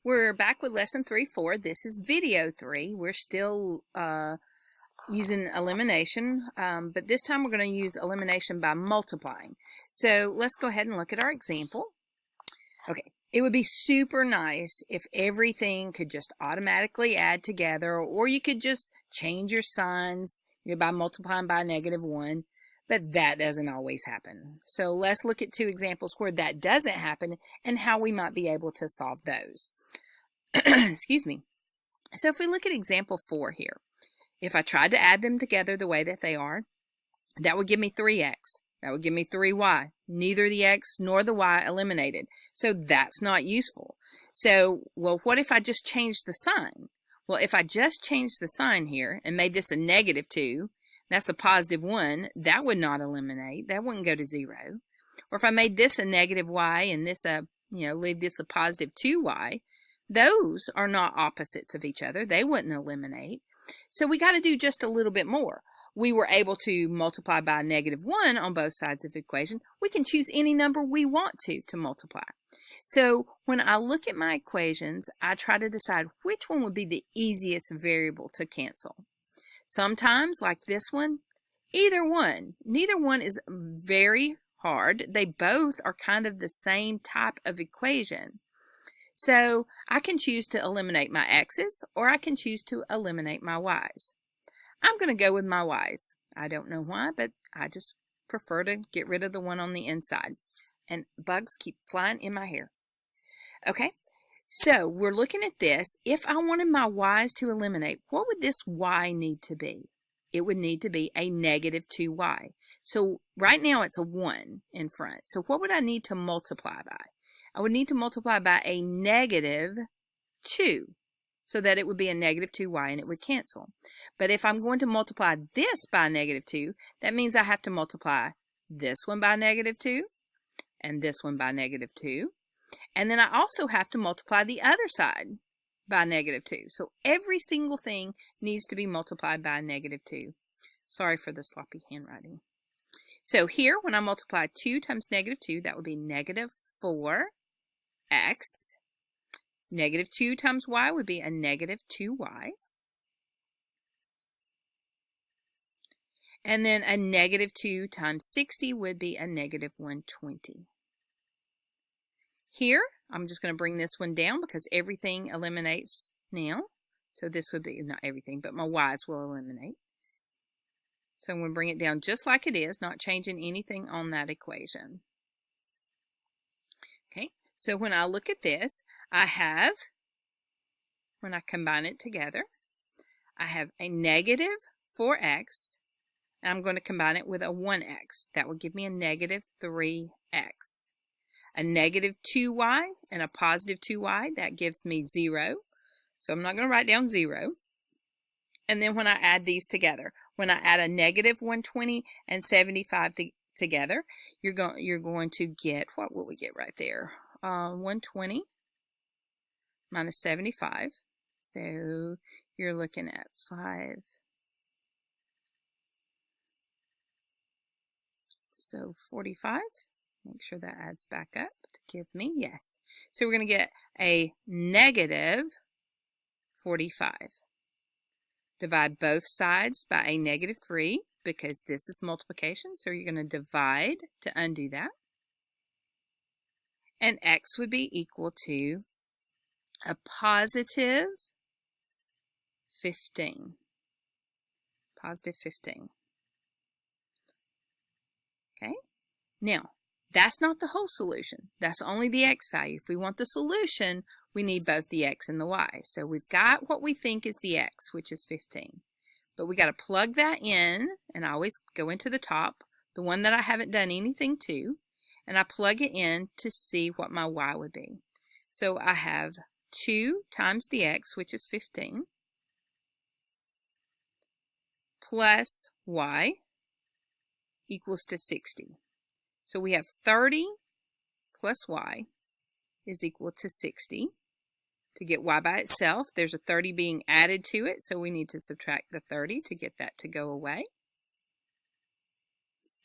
We're back with lesson 3-4. This is video 3. We're still using elimination, but this time we're going to use elimination by multiplying. So let's go ahead and look at our example. Okay, it would be super nice if everything could just automatically add together, or you could just change your signs by multiplying by -1. But that doesn't always happen. So let's look at two examples where that doesn't happen and how we might be able to solve those. Excuse me. So if we look at example 4 here, if I tried to add them together the way that they are, that would give me 3x. That would give me 3y. Neither the x nor the y eliminated. So that's not useful. So, well, what if I just changed the sign? Well, if I just changed the sign here and made this a -2, that's a +1, that would not eliminate. That wouldn't go to 0. Or if I made this a -y and this leave this a +2y, those are not opposites of each other. They wouldn't eliminate. So we got to do just a little bit more. We were able to multiply by -1 on both sides of the equation. We can choose any number we want to multiply. So when I look at my equations, I try to decide which one would be the easiest variable to cancel. Sometimes, like this one, neither one is very hard. They both are kind of the same type of equation. So I can choose to eliminate my x's, or I can choose to eliminate my y's. I'm going to go with my y's. I don't know why, but I just prefer to get rid of the one on the inside. And bugs keep flying in my hair. Okay. So we're looking at this. If I wanted my y's to eliminate, what would this y need to be? It would need to be a -2y. So right now it's a 1 in front. So what would I need to multiply by? I would need to multiply by a -2 so that it would be a -2y and it would cancel. But if I'm going to multiply this by -2, that means I have to multiply this one by -2 and this one by -2. And then I also have to multiply the other side by -2. So every single thing needs to be multiplied by -2. Sorry for the sloppy handwriting. So here, when I multiply 2 times -2, that would be -4x. -2 times y would be a -2y. And then a -2 times 60 would be a -120. Here, I'm just going to bring this one down because everything eliminates now. So this would be, not everything, but my y's will eliminate. So I'm going to bring it down just like it is, not changing anything on that equation. Okay, so when I look at this, I have, when I combine it together, I have a -4x, and I'm going to combine it with a 1x. That will give me a -3x. A -2y and a +2y, that gives me 0. So I'm not going to write down 0. And then when I add these together, when I add a -120 and 75 together, you're going to get, what will we get right there? 120 minus 75. So you're looking at 5. So 45. Make sure that adds back up to give me, yes. So we're going to get a -45. Divide both sides by a -3 because this is multiplication. So you're going to divide to undo that. And x would be equal to a +15. +15. Okay. Now, that's not the whole solution. That's only the x value. If we want the solution, we need both the x and the y. So we've got what we think is the x, which is 15. But we got to plug that in, and I always go into the top, the one that I haven't done anything to, and I plug it in to see what my y would be. So I have 2 times the x, which is 15, plus y equals to 60. So we have 30 plus y is equal to 60. To get y by itself, there's a 30 being added to it, so we need to subtract the 30 to get that to go away.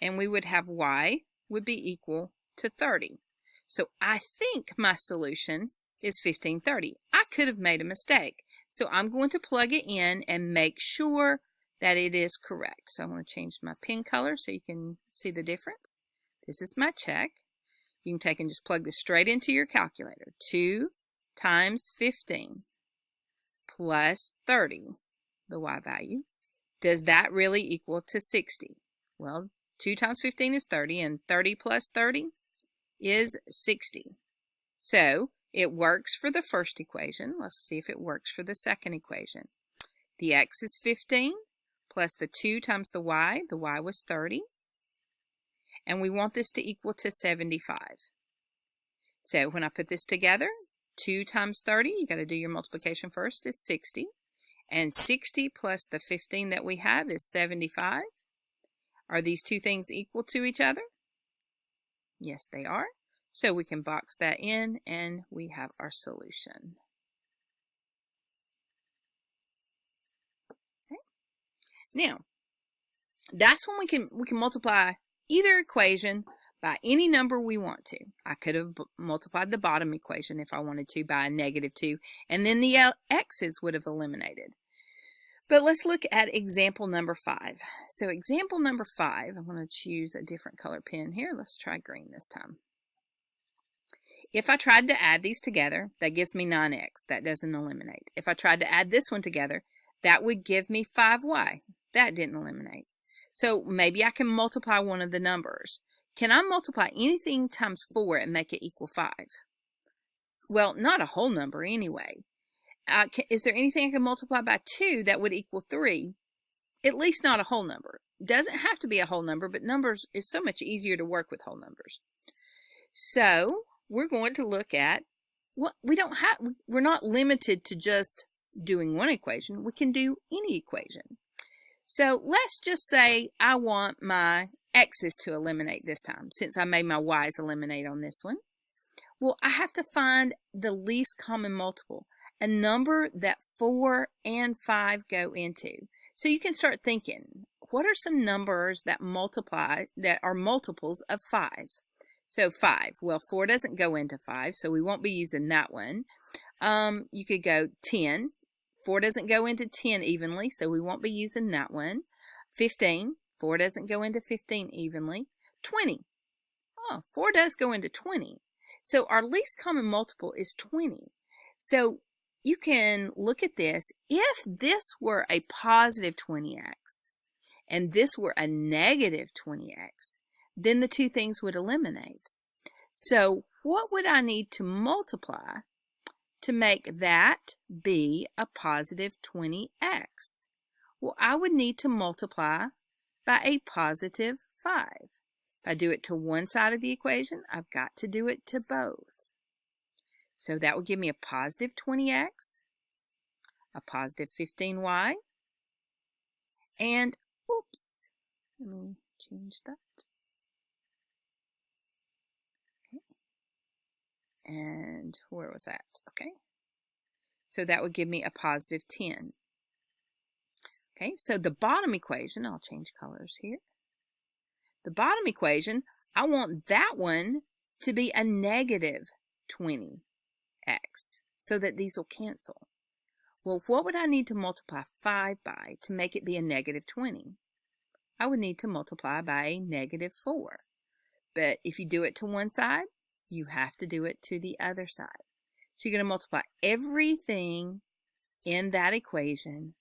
And we would have y would be equal to 30. So I think my solution is 1530. I could have made a mistake. So I'm going to plug it in and make sure that it is correct. So I'm going to change my pen color so you can see the difference. This is my check. You can take and just plug this straight into your calculator. 2 times 15 plus 30, the y value. Does that really equal to 60? Well, 2 times 15 is 30, and 30 plus 30 is 60. So it works for the first equation. Let's see if it works for the second equation. The x is 15 plus the 2 times the y. The y was 30. And we want this to equal to 75. So when I put this together, 2 times 30, you got to do your multiplication first, is 60. And 60 plus the 15 that we have is 75. Are these two things equal to each other? Yes, they are. So we can box that in and we have our solution. Okay. Now, that's when we can multiply either equation by any number we want to. I could have multiplied the bottom equation if I wanted to by a -2, and then the x's would have eliminated. But let's look at example number 5. So example number 5, I'm going to choose a different color pen here. Let's try green this time. If I tried to add these together, that gives me 9x. That doesn't eliminate. If I tried to add this one together, that would give me 5y. That didn't eliminate. So maybe I can multiply one of the numbers. Can I multiply anything times 4 and make it equal 5? Well, not a whole number anyway. Is there anything I can multiply by 2 that would equal 3? At least not a whole number. Doesn't have to be a whole number, but numbers is so much easier to work with whole numbers. So we're going to look at what we're not limited to just doing one equation. We can do any equation. So let's just say I want my x's to eliminate this time, since I made my y's eliminate on this one. Well, I have to find the least common multiple, a number that 4 and 5 go into. So you can start thinking, what are some numbers that multiply, that are multiples of 5? So 5, well, 4 doesn't go into 5, so we won't be using that one. You could go 10. 4 doesn't go into 10 evenly, so we won't be using that one. 15, 4 doesn't go into 15 evenly. 20, 4 does go into 20. So our least common multiple is 20. So you can look at this. If this were a positive 20x and this were a negative 20x, then the two things would eliminate. So what would I need to multiply to make that be a positive 20x? Well, I would need to multiply by a positive 5. If I do it to one side of the equation, I've got to do it to both. So that would give me a positive 20x, a positive 15y, and, oops, let me change that. Okay. And where was that? Okay. So that would give me a positive 10. Okay, so the bottom equation, I'll change colors here. The bottom equation, I want that one to be a negative 20x, so that these will cancel. Well, what would I need to multiply 5 by to make it be a negative 20? I would need to multiply by a negative 4. But if you do it to one side, you have to do it to the other side. So you're going to multiply everything in that equation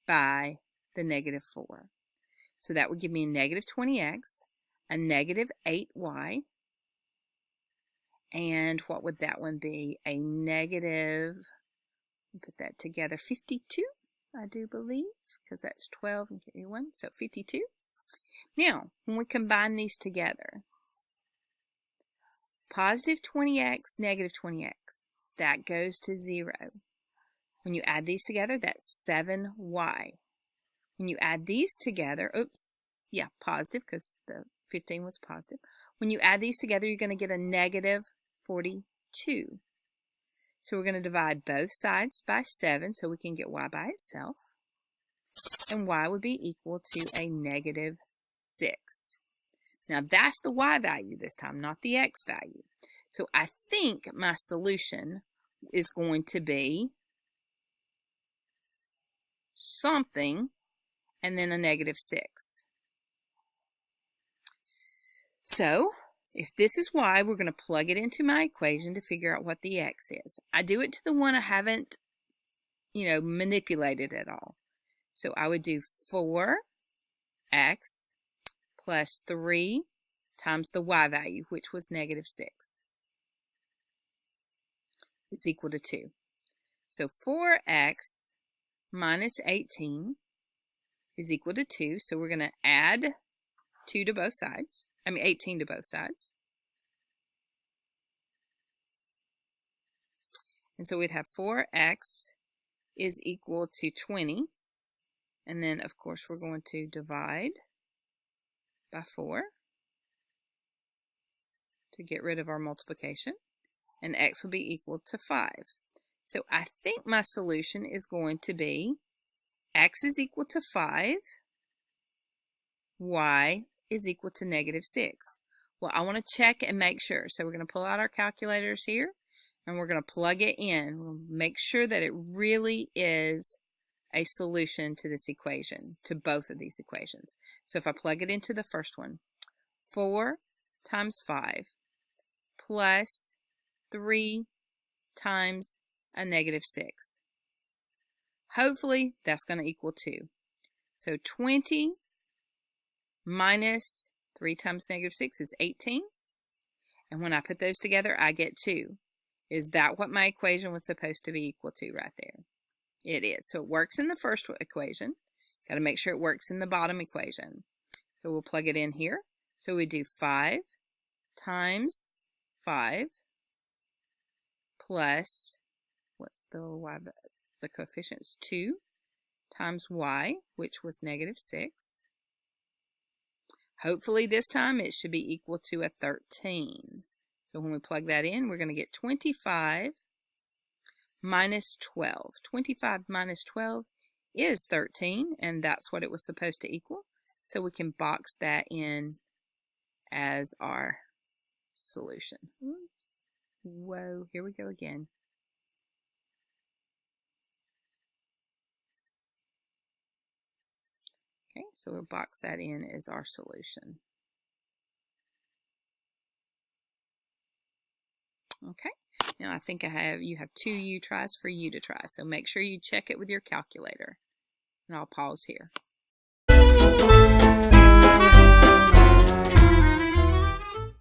by the negative 4. So that would give me a negative 20x, a negative 8y, and what would that one be? A negative, put that together, 52, I do believe, because that's 12 and carry 1, so 52. Now, when we combine these together, positive 20x, negative 20x, that goes to 0. When you add these together, that's 7y. When you add these together, positive, because the 15 was positive. When you add these together, you're going to get a negative 42. So we're going to divide both sides by 7 so we can get y by itself. And y would be equal to a negative 6. Now that's the y value this time, not the x value. So I think my solution is going to be something and then a -6. So if this is y, we're going to plug it into my equation to figure out what the x is. I do it to the one I haven't, manipulated at all. So I would do 4x plus 3 times the y value, which was -6, is equal to 2. So 4x minus 18 is equal to 2. So we're going to add 2 to both sides. 18 to both sides. And so we'd have 4x is equal to 20. And then, of course, we're going to divide by 4 to get rid of our multiplication. And x will be equal to 5. So I think my solution is going to be x is equal to 5, y is equal to -6. Well, I want to check and make sure. So we're going to pull out our calculators here, and we're going to plug it in. We'll make sure that it really is a solution to this equation, to both of these equations. So if I plug it into the first one, 4 times 5 plus 3 times a -6. Hopefully that's going to equal 2. So 20 minus 3 times -6 is 18. And when I put those together, I get 2. Is that what my equation was supposed to be equal to right there? It is. So it works in the first equation. Got to make sure it works in the bottom equation. So we'll plug it in here. So we do 5 times 5 plus, what's the y? The coefficient's 2 times y, which was -6. Hopefully this time it should be equal to a 13. So when we plug that in, we're going to get 25 minus 12. 25 minus 12 is 13, and that's what it was supposed to equal. So we can box that in as our solution. Oops. Whoa, here we go again. Okay, so we'll box that in as our solution. Okay, now I think you have 2 U tries for you to try, so make sure you check it with your calculator. And I'll pause here.